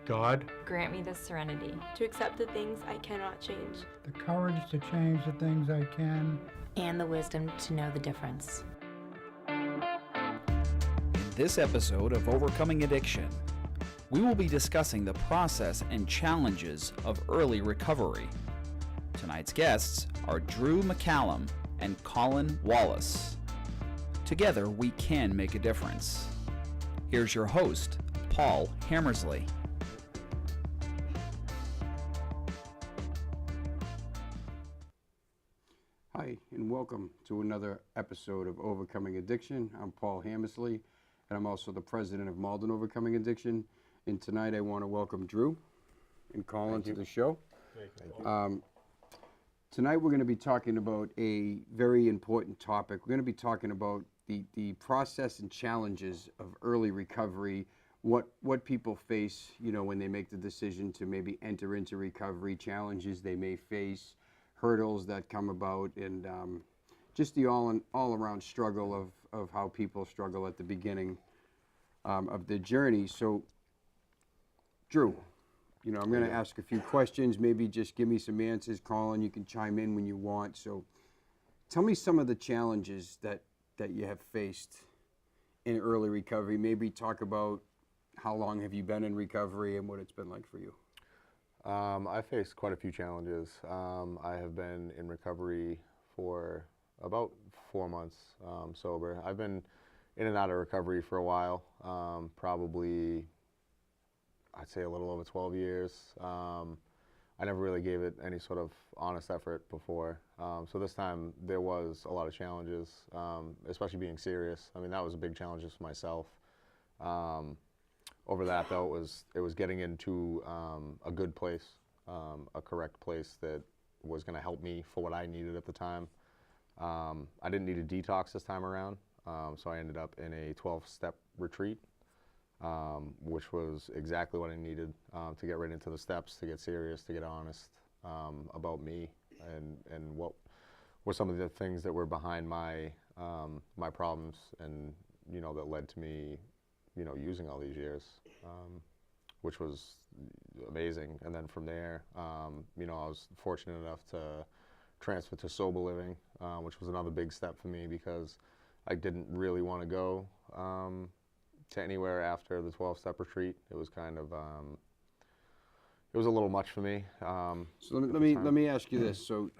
God, grant me the serenity to accept the things I cannot change, the courage to change the things I can, and the wisdom to know the difference. In this episode of Overcoming Addiction, we will be discussing the process and challenges of early recovery. Tonight's guests are Drew McCallum and Collin Wallace. Together, we can make a difference. Here's your host, Paul Hammersley. Hi, and welcome to another episode of Overcoming Addiction. I'm Paul Hammersley, and I'm also the president of Malden Overcoming Addiction. And tonight I want to welcome Drew and Collin to the show. thank you. Tonight we're going to be talking about a very important topic. We're going to be talking about the process and challenges of early recovery, what people face, when they make the decision to maybe enter into recovery, challenges they may face, hurdles that come about, and just the all-around struggle of how people struggle at the beginning of the journey. So, Drew, I'm going to ask a few questions, maybe just give me some answers. Collin, you can chime in when you want. So tell me some of the challenges that you have faced in early recovery. Maybe talk about how long have you been in recovery and what it's been like for you. I faced quite a few challenges. I have been in recovery for about 4 months sober. I've been in and out of recovery for a while, probably I'd say a little over 12 years. I never really gave it any sort of honest effort before. So this time there was a lot of challenges, especially being serious. I mean, that was a big challenge just for myself. Over that though, it was getting into a good place, a correct place that was going to help me for what I needed at the time. I didn't need a detox this time around, so I ended up in a 12-step retreat. Which was exactly what I needed to get right into the steps, to get serious, to get honest about me and what were some of the things that were behind my my problems and that led to me using all these years, which was amazing. And then from there, I was fortunate enough to transfer to sober living, which was another big step for me because I didn't really want to go to anywhere after the 12-step retreat. It was kind of, it was a little much for me. So let me ask you this. So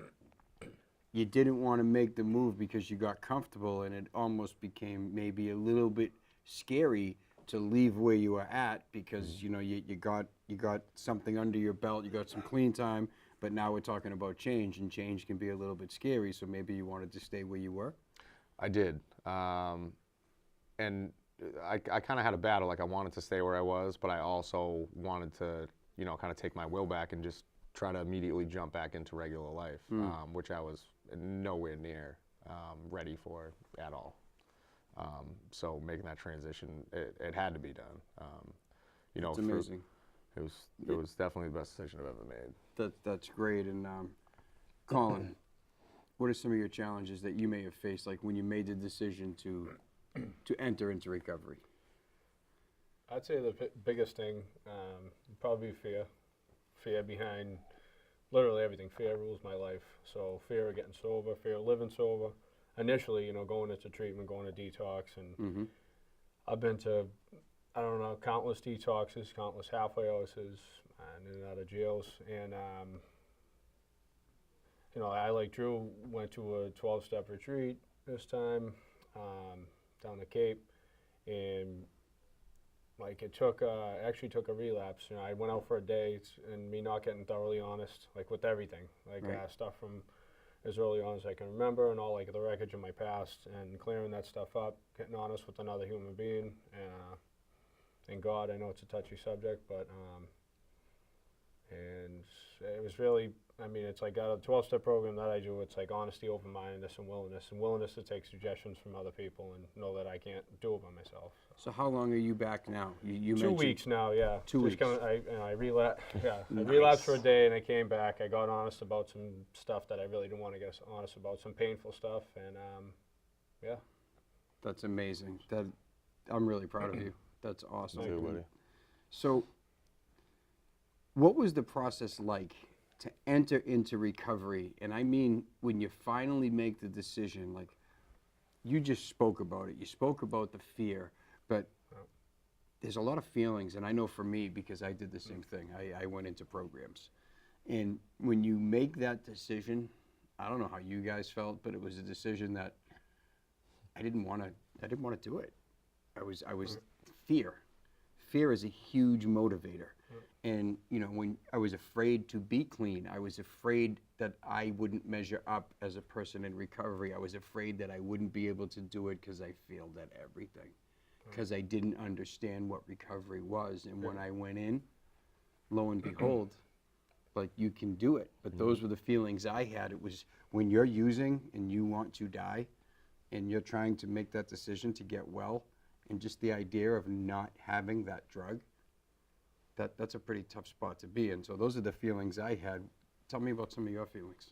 you didn't want to make the move because you got comfortable, and it almost became maybe a little bit scary to leave where you were at because you got something under your belt, you got some clean time, but now we're talking about change, and change can be a little bit scary. So maybe you wanted to stay where you were. I did, and I kind of had a battle. Like, I wanted to stay where I was, but I also wanted to, kind of take my will back and just try to immediately jump back into regular life, which I was nowhere near ready for at all. So making that transition, it had to be done. It's amazing. It was definitely the best decision I've ever made. That's great. And Collin, what are some of your challenges that you may have faced, like when you made the decision to enter into recovery? I'd say the biggest thing would probably be fear. Fear behind literally everything. Fear rules my life. So fear of getting sober, fear of living sober. Initially, going into treatment, going to detox, and I've been to, countless detoxes, countless halfway houses, and in and out of jails. And, I, like Drew, went to a 12-step retreat this time. Down the Cape, and like it actually took a relapse. I went out for a day, and me not getting thoroughly honest, like with everything, like right. Stuff from as early on as I can remember, and all like the wreckage of my past, and clearing that stuff up, getting honest with another human being, and God. I know it's a touchy subject, but and it was really, it's like a 12-step program that I do. It's like honesty, open-mindedness, and willingness to take suggestions from other people and know that I can't do it by myself. So how long are you back now? You 2 weeks now, yeah. 2 weeks. I relapsed. Yeah, Nice. I relapsed for a day, and I came back. I got honest about some stuff that I really didn't want to get honest about, some painful stuff, and yeah. That's amazing. I'm really proud of you. That's awesome. Thank you, buddy. So what was the process like to enter into recovery? And I mean, when you finally make the decision, like you just spoke about it, you spoke about the fear, but there's a lot of feelings. And I know for me, because I did the same thing, I went into programs. And when you make that decision, I don't know how you guys felt, but it was a decision that I didn't want to do it. I was fear. Fear is a huge motivator. And, you know, when I was afraid to be clean, I was afraid that I wouldn't measure up as a person in recovery. I was afraid that I wouldn't be able to do it because I failed at everything, because I didn't understand what recovery was. And when I went in, lo and behold, like, you can do it. But those were the feelings I had. It was when you're using and you want to die and you're trying to make that decision to get well, and just the idea of not having that drug, that's a pretty tough spot to be in. So those are the feelings I had. Tell me about some of your feelings.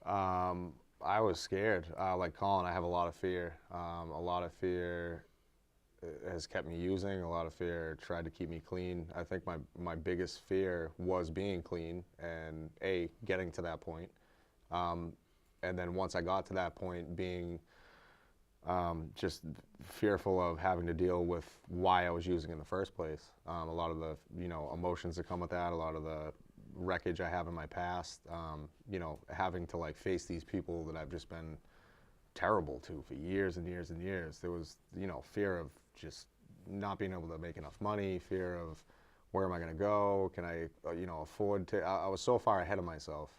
I was scared. Like Collin, I have a lot of fear. A lot of fear has kept me using. A lot of fear tried to keep me clean. I think my biggest fear was being clean and getting to that point. And then once I got to that point, being just fearful of having to deal with why I was using in the first place. A lot of the, you know, emotions that come with that, a lot of the wreckage I have in my past, you know, having to like face these people that I've just been terrible to for years and years and years. There was, you know, fear of just not being able to make enough money, fear of where am I going to go? Can I, you know, afford to, I was so far ahead of myself,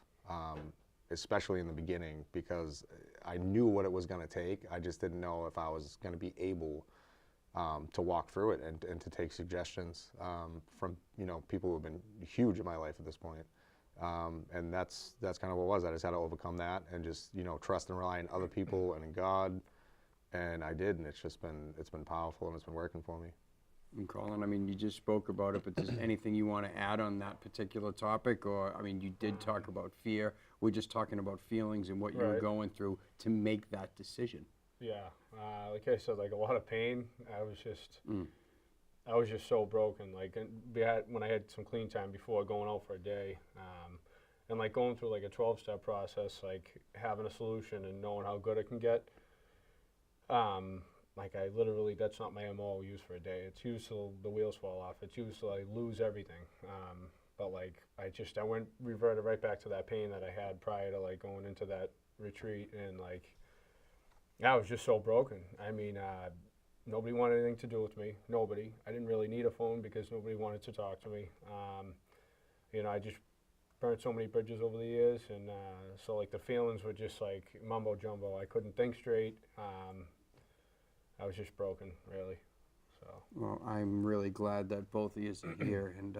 especially in the beginning, because I knew what it was going to take. I just didn't know if I was going to be able to walk through it and to take suggestions from, you know, people who have been huge in my life at this point. And that's kind of what it was. I just had to overcome that and just, you know, trust and rely on other people and in God. And I did, and it's been powerful, and it's been working for me. And Collin, I mean, you just spoke about it, but is anything you want to add on that particular topic? Or, I mean, you did talk about fear. We're just talking about feelings and what you were going through to make that decision. Yeah, like I said, like a lot of pain. I was just so broken. Like, when I had some clean time before going out for a day, and like going through like a 12-step process, like having a solution and knowing how good it can get. Like I literally, that's not my MO use for a day. It's used till the wheels fall off. It's used till I lose everything. But like I reverted right back to that pain that I had prior to like going into that retreat, and like I was just so broken. I mean, nobody wanted anything to do with me. Nobody. I didn't really need a phone because nobody wanted to talk to me. You know, I just burnt so many bridges over the years, and so like the feelings were just like mumbo jumbo. I couldn't think straight. I was just broken, really. So. Well, I'm really glad that both of you are here, and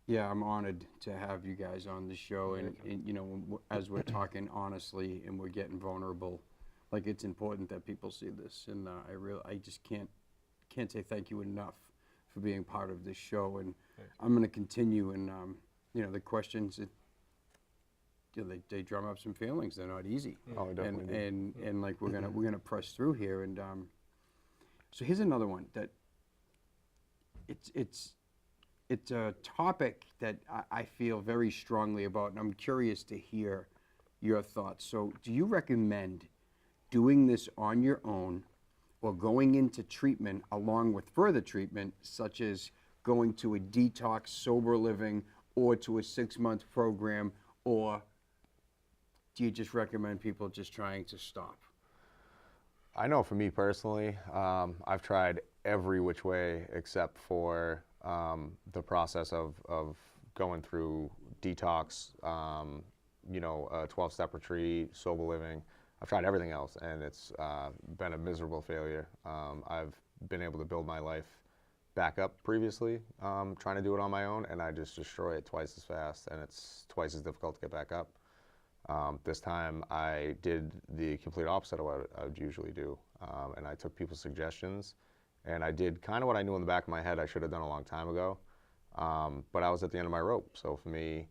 yeah, I'm honored to have you guys on the show. And you know, as we're talking honestly and we're getting vulnerable, like it's important that people see this. And I just can't say thank you enough for being part of this show. And I'm going to continue. And you know, the questions, you know, they drum up some feelings. They're not easy. Oh, definitely. And like we're gonna press through here. And so here's another one that it's a topic that I feel very strongly about, and I'm curious to hear your thoughts. So do you recommend doing this on your own or going into treatment along with further treatment, such as going to a detox, sober living, or to a 6-month program, or do you just recommend people just trying to stop? I know for me personally, I've tried every which way except for the process of going through detox, you know, a 12-step retreat, sober living. I've tried everything else, and it's been a miserable failure. I've been able to build my life back up previously, trying to do it on my own, and I just destroy it twice as fast, and it's twice as difficult to get back up. This time I did the complete opposite of what I would usually do, and I took people's suggestions, and I did kind of what I knew in the back of my head I should have done a long time ago, but I was at the end of my rope. So for me,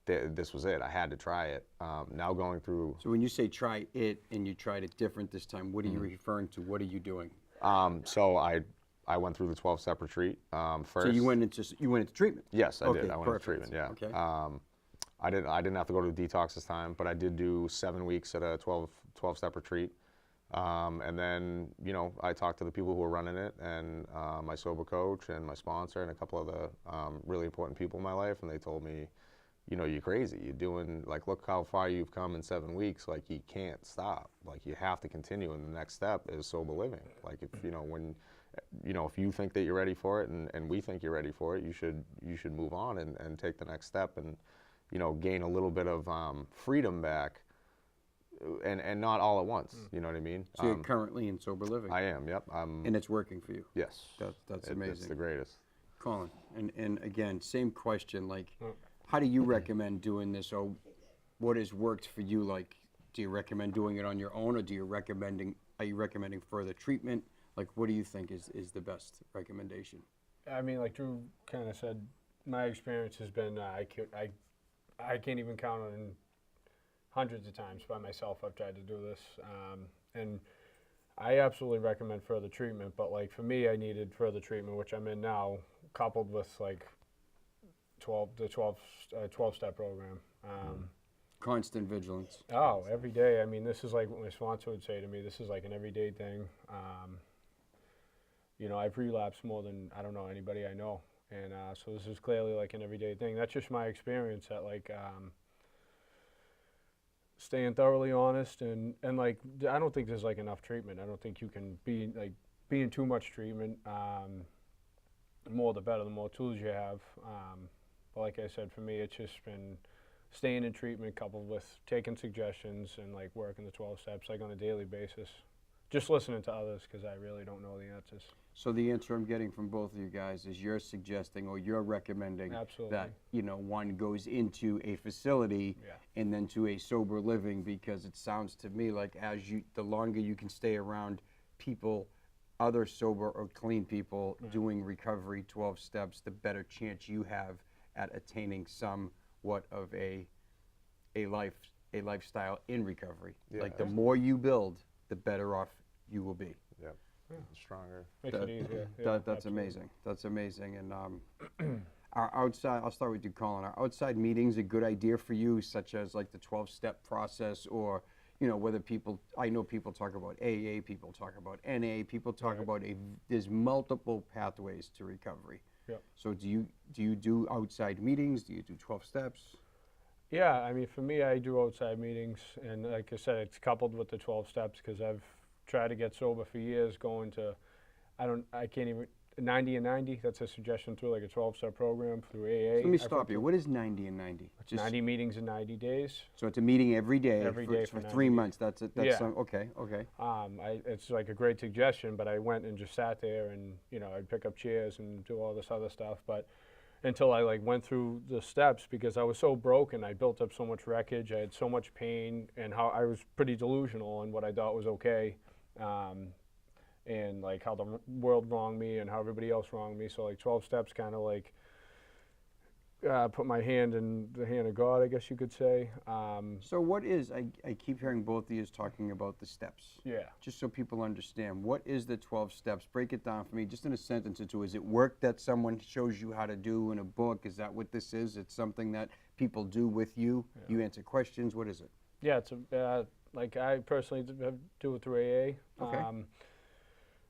this was it. I had to try it. Now going through... So when you say try it and you tried it different this time, what are you referring to? What are you doing? So I went through the 12-step retreat first. So you went into treatment? Yes, I Okay, did. I went into perfect. treatment. Yeah. Okay. I didn't have to go to the detox this time, but I did do 7 weeks at a 12-step retreat. And then, you know, I talked to the people who were running it, and my sober coach and my sponsor and a couple of the really important people in my life, and they told me, you know, you're crazy. You're doing, like, look how far you've come in 7 weeks. Like, you can't stop. Like, you have to continue, and the next step is sober living. Like, if, you know, when, you know, if you think that you're ready for it, and we think you're ready for it, you should move on and take the next step and, you know, gain a little bit of freedom back, and not all at once. You know what I mean? So you're currently in sober living? I am. Yep. And it's working for you? Yes. That's It's amazing. the greatest. Colin, and again, same question, like, how do you recommend doing this, or what has worked for you? Like, do you recommend doing it on your own, or are you recommending further treatment? Like, what do you think is the best recommendation? I mean, like Drew kind of said, my experience has been I can't even count on hundreds of times by myself I've tried to do this, and I absolutely recommend further treatment. But like for me, I needed further treatment, which I'm in now, coupled with like 12-step program. Constant vigilance. Oh, every day. I mean, this is like what my sponsor would say to me. This is like an everyday thing. You know, I've relapsed more than, I don't know, anybody I know. And so this is clearly like an everyday thing. That's just my experience at like staying thoroughly honest. And like, I don't think there's like enough treatment. I don't think you can be like, being too much treatment, the more the better, the more tools you have. But like I said, for me, it's just been staying in treatment coupled with taking suggestions and like working the 12 steps like on a daily basis. Just listening to others because I really don't know the answers. So the answer I'm getting from both of you guys is you're suggesting or you're recommending Absolutely. that, you know, one goes into a facility and then to a sober living, because it sounds to me like the longer you can stay around people, other sober or clean people doing recovery 12 steps, the better chance you have at attaining somewhat of a lifestyle in recovery. Yeah. Like the more you build, the better off you will be. Yep. Stronger. Makes it easier. That's absolutely. amazing. That's amazing. And our outside, I'll start with you, Colin. Are outside meetings a good idea for you, such as like the 12-step process, or, you know, whether people, I know people talk about AA, people talk about NA, people talk about there's multiple pathways to recovery. Yep. So do you do outside meetings? Do you do 12 steps? Yeah, I mean, for me, I do outside meetings, and like I said, it's coupled with the 12 steps because I've tried to get sober for years, going to, I can't even, 90 and 90, that's a suggestion through like a 12-step program through AA. Let me stop you. What is 90 and 90? It's 90 meetings in 90 days. So it's a meeting every day, Every day for for 3 90 months. That's it. That's Yeah. Okay. It's like a great suggestion, but I went and just sat there and, you know, I'd pick up chairs and do all this other stuff, but until I like went through the steps, because I was so broken, I built up so much wreckage, I had so much pain, and how I was pretty delusional in what I thought was okay, and like how the world wronged me and how everybody else wronged me. So like 12 steps kind of like put my hand in the hand of God, I guess you could say. So what is, I keep hearing both of you talking about the steps. Yeah. Just so people understand, what is the 12 steps? Break it down for me, just in a sentence or two. Is it work that someone shows you how to do in a book? Is that what this is? It's something that people do with you? Yeah. You answer questions? What is it? Yeah, it's like I personally do it through AA. Okay.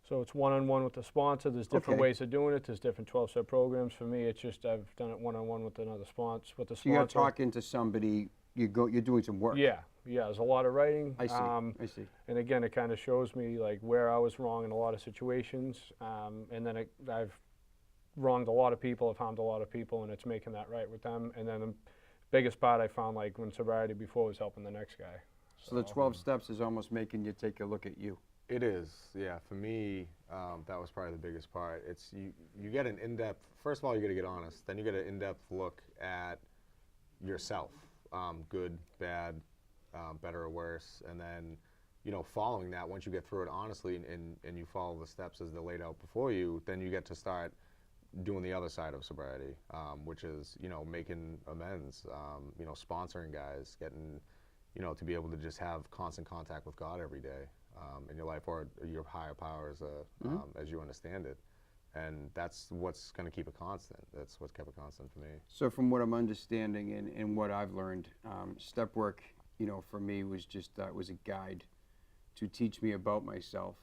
So it's one-on-one with the sponsor. There's different ways of doing it. There's different 12-step programs. For me, it's just I've done it one-on-one with another sponsor. So you're talking to somebody. You're doing some work. Yeah. There's a lot of writing. I see. And again, it kind of shows me like where I was wrong in a lot of situations. And then I've wronged a lot of people. I've harmed a lot of people, and it's making that right with them. And then the biggest part I found, like when sobriety before, was helping the next guy. So the 12 steps is almost making you take a look at you. It is, yeah. For me, that was probably the biggest part. It's you get an in-depth. First of all, you got to get honest. Then you get an in-depth look at yourself, good, bad, better or worse, and then, you know, following that. Once you get through it honestly and you follow the steps as they're laid out before you, then you get to start doing the other side of sobriety, which is, you know, making amends, you know, sponsoring guys, getting, you know, to be able to just have constant contact with God every day in your life, or your higher powers, as you understand it. And that's what's going to keep it constant. That's what's kept it constant for me. So from what I'm understanding and what I've learned, step work, for me was just was a guide to teach me about myself,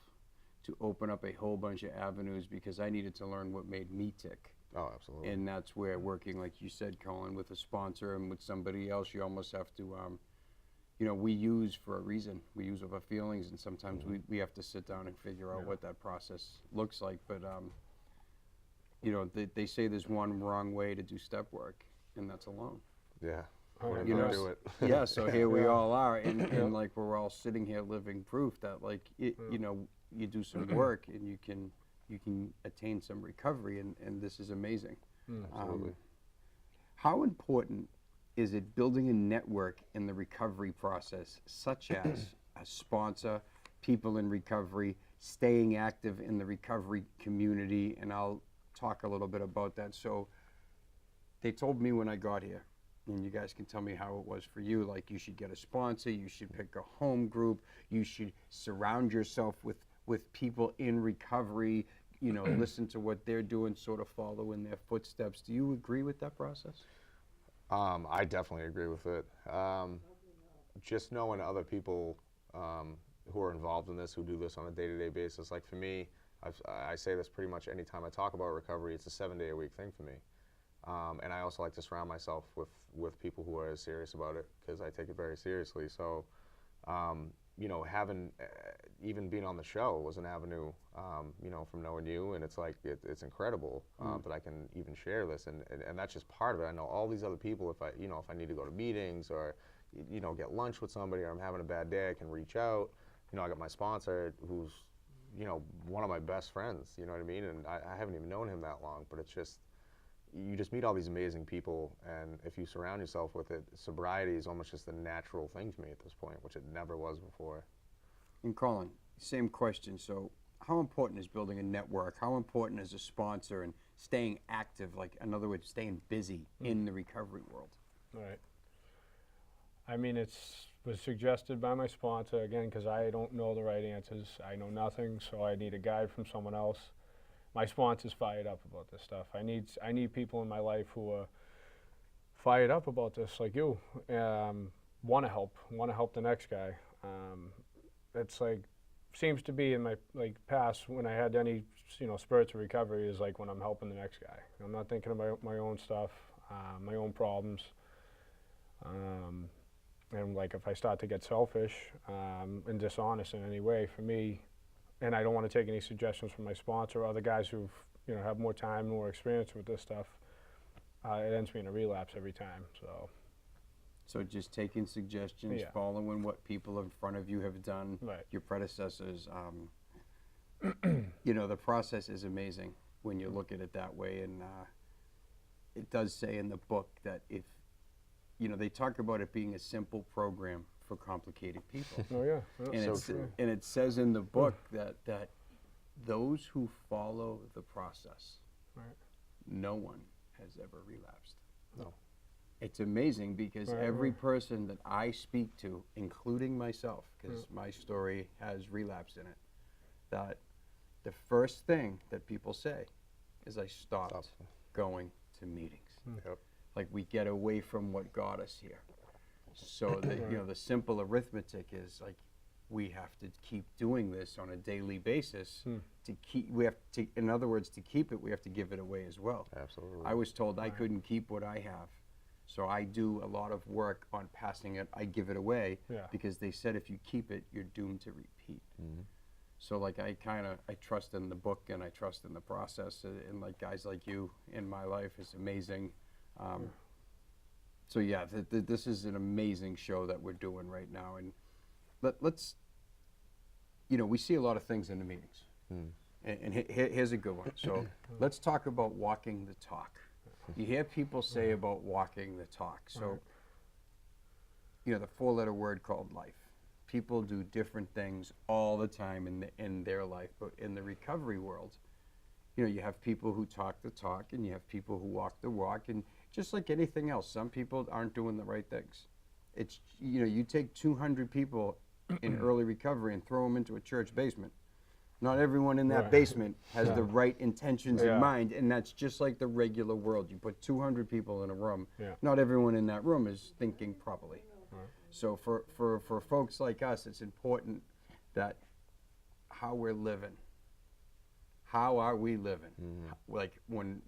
to open up a whole bunch of avenues because I needed to learn what made me tick. Oh, absolutely. And that's where working, like you said, Collin, with a sponsor and with somebody else, you almost have to, we use for a reason. We use of our feelings, and sometimes we have to sit down and figure out what that process looks like. But, they say there's one wrong way to do step work, and that's alone. Yeah. Oh, What if You I know, do it? Yeah, so here we all are, and like we're all sitting here living proof that you do some work and you can attain some recovery, and this is amazing. Absolutely. How important is it building a network in the recovery process, such as a sponsor, people in recovery, staying active in the recovery community? And I'll talk a little bit about that. So they told me when I got here, and you guys can tell me how it was for you, like you should get a sponsor, you should pick a home group, you should surround yourself with people in recovery, listen to what they're doing, sort of follow in their footsteps. Do you agree with that process? I definitely agree with it. Just knowing other people who are involved in this, who do this on a day-to-day basis. Like for me, I say this pretty much anytime I talk about recovery, it's a 7-day-a-week thing for me. And I also like to surround myself with people who are as serious about it, because I take it very seriously. So, having, even being on the show was an avenue, from knowing you, and it's like, it's incredible that I can even share this, and that's just part of it. I know all these other people, if I need to go to meetings or, get lunch with somebody, or I'm having a bad day, I can reach out. I got my sponsor who's, one of my best friends, you know what I mean? And I haven't even known him that long, but it's just, you just meet all these amazing people, and if you surround yourself with it, sobriety is almost just a natural thing to me at this point, which it never was before. And Collin, same question. So how important is building a network? How important is a sponsor and staying active, like in other words, staying busy in the recovery world? Right. I mean, was suggested by my sponsor, again, because I don't know the right answers. I know nothing, so I need a guide from someone else. My sponsor's fired up about this stuff. I need people in my life who are fired up about this, like you. Want to help the next guy. It's like, seems to be in my past when I had any spurts of recovery is like when I'm helping the next guy. I'm not thinking about my own stuff, my own problems. And like if I start to get selfish and dishonest in any way, for me, and I don't want to take any suggestions from my sponsor or other guys who've have more time, more experience with this stuff, it ends me in a relapse every time. So just taking suggestions, Yeah. following what people in front of you have done, Right. your predecessors. The process is amazing when you look at it that way. And it does say in the book that if, they talk about it being a simple program for complicated people. Oh yeah. And, So it's, true. and it says in the book that those who follow the process, Right. no one has ever relapsed. No. It's amazing because Right, every right. person that I speak to, including myself, because my story has relapse in it, that the first thing that people say is I stopped going to meetings. Yep. Like we get away from what got us here. So the simple arithmetic is like we have to keep doing this on a daily basis in other words, to keep it, we have to give it away as well. Absolutely. I was told I couldn't keep what I have. So I do a lot of work on passing it. I give it away Yeah. because they said if you keep it, you're doomed to repeat. Mm-hmm. So like I trust in the book and I trust in the process, and like guys like you in my life is amazing. So yeah, this is an amazing show that we're doing right now, and let's we see a lot of things in the meetings, and here's a good one. So let's talk about walking the talk. You hear people say about walking the talk. So the 4-letter word called life. People do different things all the time in their life, but in the recovery world, you have people who talk the talk, and you have people who walk the walk, and just like anything else, some people aren't doing the right things. It's you take 200 people in early recovery and throw them into a church basement. Not everyone in that Right. basement has the right intentions Yeah. in mind, and that's just like the regular world. You put 200 people in a room, Yeah. not everyone in that room is thinking properly. Right. So for folks like us, it's important that how we're living, how are we living? Like when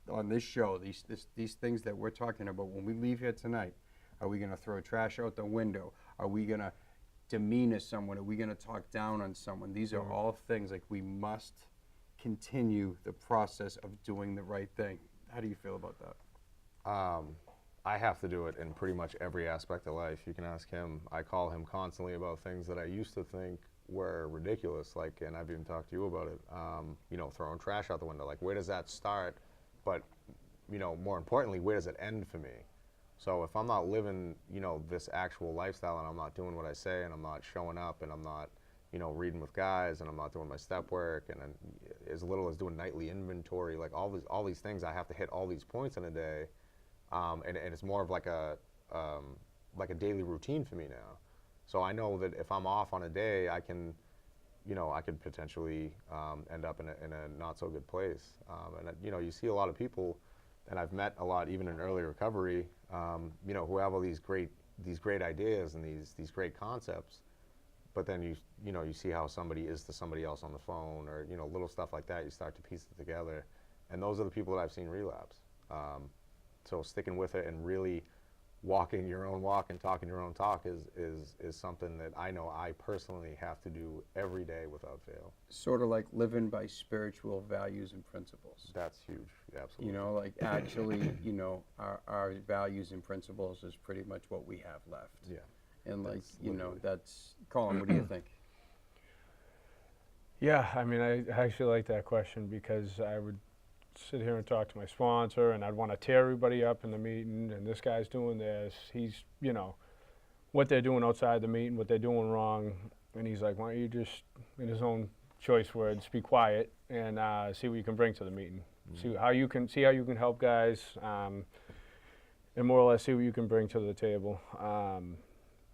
on this show, these things that we're talking about, when we leave here tonight, are we going to throw trash out the window? Are we going to demeanor someone? Are we going to talk down on someone? These are all things like we must continue the process of doing the right thing. How do you feel about that? I have to do it in pretty much every aspect of life. You can ask him. I call him constantly about things that I used to think were ridiculous, like, and I've even talked to you about it, you know, throwing trash out the window. Like, where does that start? But, you know, more importantly, where does it end for me? So if I'm not living, you know, this actual lifestyle, and I'm not doing what I say, and I'm not showing up, and I'm not, you know, reading with guys, and I'm not doing my step work, and then as little as doing nightly inventory, like all these things, I have to hit all these points in a day, and it's more of like a daily routine for me now. So I know that if I'm off on a day, I can, you know, I could potentially end up in a not so good place. And you know, you see a lot of people, and I've met a lot even in early recovery, you know, who have all these great ideas and these great concepts, but then you know, you see how somebody is to somebody else on the phone, or, you know, little stuff like that. You start to piece it together, and those are the people that I've seen relapse. So sticking with it and really walking your own walk and talking your own talk is something that I know I personally have to do every day without fail. Sort of like living by spiritual values and principles. That's huge, absolutely. You know, like actually, you know, our values and principles is pretty much what we have left. Yeah. And like, That's you know, literally- that's, Colin, what do you think? Yeah, I mean, I actually like that question because I would sit here and talk to my sponsor, and I'd want to tear everybody up in the meeting, and this guy's doing this. He's, you know, what they're doing outside the meeting, what they're doing wrong, and he's like, why don't you just, in his own choice words, be quiet and see what you can bring to the meeting. See how you can help guys, and more or less see what you can bring to the table.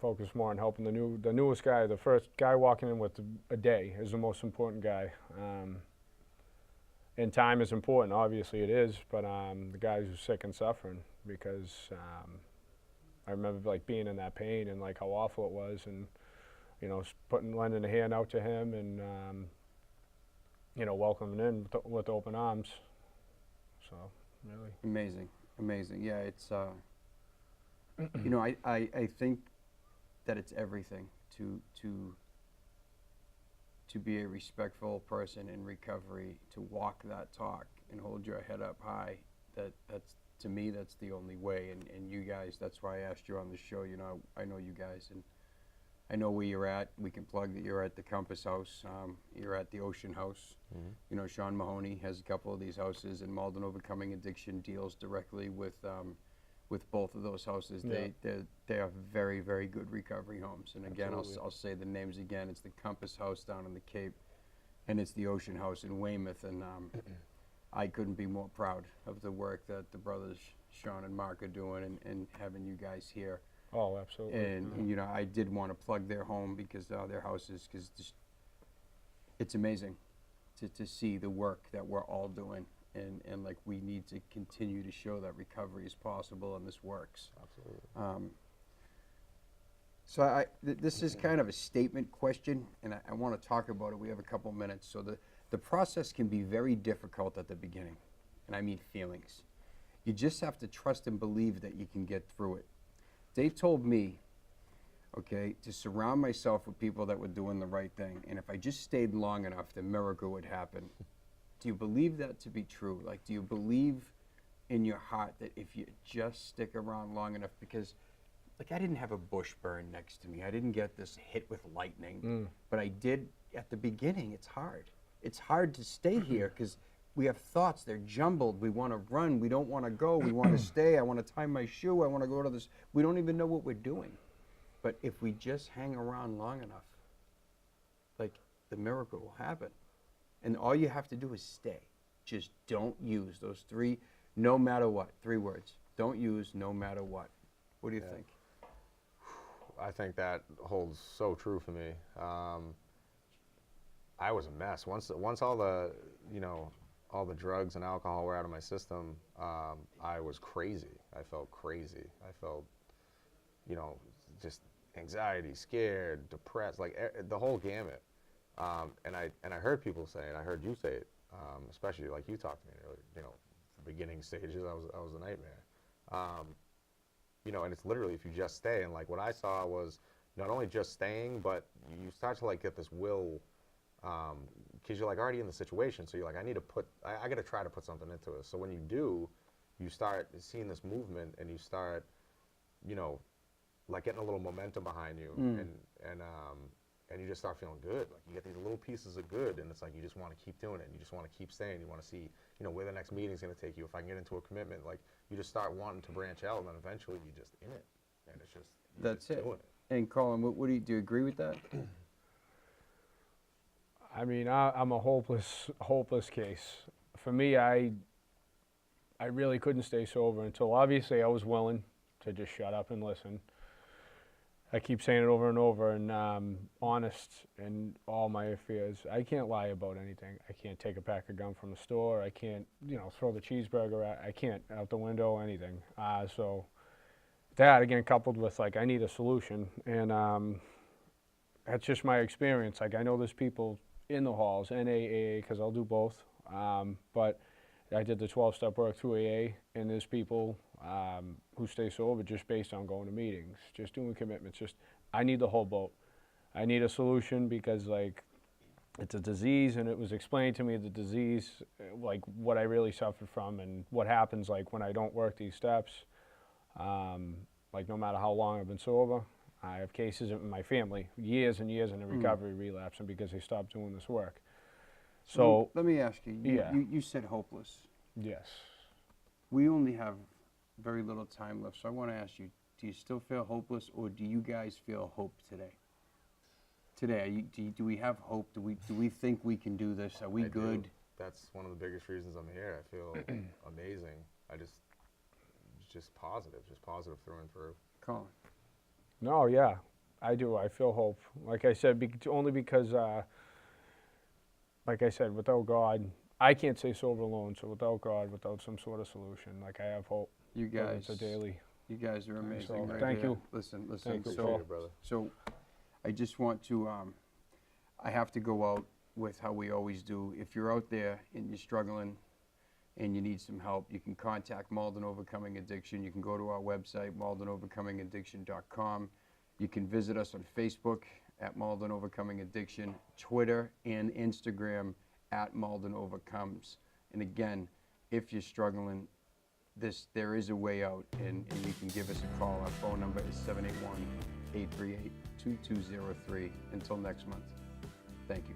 Focus more on helping the newest guy. The first guy walking in with a day is the most important guy. And time is important, obviously it is, but the guys who are sick and suffering, because I remember like being in that pain and like how awful it was, and you know, lending a hand out to him, and you know, welcoming in with open arms. So really Amazing, amazing. Yeah, it's, you know, I think that it's everything to be a respectful person in recovery, to walk that talk and hold your head up high. That's to me, that's the only way. And you guys, that's why I asked you on the show. You know, I know you guys, and I know where you're at. We can plug that you're at the Compass House. You're at the Ocean House. You know, Sean Mahoney has a couple of these houses, and Malden Overcoming Addiction deals directly with both of those houses. Yeah. They are very, very good recovery homes. And again, Absolutely. I'll say the names again. It's the Compass House down in the Cape, and it's the Ocean House in Weymouth. And I couldn't be more proud of the work that the brothers Sean and Mark are doing, and having you guys here. Oh, absolutely. And you know, I did want to plug their home because their houses, because it's amazing to see the work that we're all doing, and like we need to continue to show that recovery is possible and this works. Absolutely. So this is kind of a statement question, and I want to talk about it. We have a couple minutes. So the process can be very difficult at the beginning, and I mean feelings. You just have to trust and believe that you can get through it. Dave told me, okay, to surround myself with people that were doing the right thing, and if I just stayed long enough, the miracle would happen. Do you believe that to be true? Like, do you believe in your heart that if you just stick around long enough? Because, like, I didn't have a bush burn next to me. I didn't get this hit with lightning. But I did at the beginning. It's hard. It's hard to stay here because we have thoughts. They're jumbled. We want to run. We don't want to go. We want to stay. I want to tie my shoe. I want to go to this. We don't even know what we're doing. But if we just hang around long enough, like, the miracle will happen. And all you have to do is stay. Just don't use those three, no matter what, 3 words. Don't use no matter what. What do you think? I think that holds so true for me. I was a mess. Once all the, you know, all the drugs and alcohol were out of my system, I was crazy. I felt crazy. I felt, you know, just anxiety, scared, depressed, like the whole gamut. And I heard people say, and I heard you say it, especially like you talked to me earlier, you know, the beginning stages, I was a nightmare. You know, and it's literally if you just stay, and like what I saw was not only just staying, but you start to like get this will, because you're like already in the situation, so you're like, I got to try to put something into it. So when you do, you start seeing this movement, and you start, you know, like getting a little momentum behind you, and you just start feeling good. Like you get these little pieces of good, and it's like you just want to keep doing it. You just want to keep staying. You want to see, you know, where the next meeting's going to take you. If I can get into a commitment, like you just start wanting to branch out, and then eventually you just in it, and it's just That's it. doing it. And Collin, what do you agree with that? I mean, I'm a hopeless case. For me, I really couldn't stay sober until obviously I was willing to just shut up and listen. I keep saying it over and over, and honest in all my affairs. I can't lie about anything. I can't take a pack of gum from the store. I can't, you know, throw the cheeseburger out. I can't out the window, anything. So that, again, coupled with, like, I need a solution. And that's just my experience. Like, I know there's people in the halls, NAA, because I'll do both. But I did the 12-step work through AA, and there's people who stay sober just based on going to meetings, just doing commitments. Just, I need the whole boat. I need a solution because, like, it's a disease, and it was explained to me the disease, like what I really suffered from and what happens, like, when I don't work these steps. Like, no matter how long I've been sober, I have cases in my family, years and years in a recovery relapsing because they stopped doing this work. So, let me ask you. Yeah. You said hopeless. yes. We only have very little time left, so I want to ask you: do you still feel hopeless, or do you guys feel hope today? Today, do we have hope? Do we think we can do this? Are we I do. good? That's one of the biggest reasons I'm here. I feel amazing. Just positive through and through. Collin. No, yeah, I do. I feel hope. Like I said, only because, like I said, without God, I can't stay sober alone. So without God, without some sort of solution, like I have hope. You guys, It's a daily. you guys are amazing. So, right thank here. you. Listen. Thank you, So, Paul. Brother. so, I just want to. I have to go out with how we always do. If you're out there and you're struggling, and you need some help, you can contact Malden Overcoming Addiction. You can go to our website, MaldenOvercomingAddiction.com. You can visit us on Facebook at Malden Overcoming Addiction, Twitter and Instagram at Malden Overcomes. And again, if you're struggling, there is a way out, and you can give us a call. Our phone number is 781-838-2203. Until next month, thank you.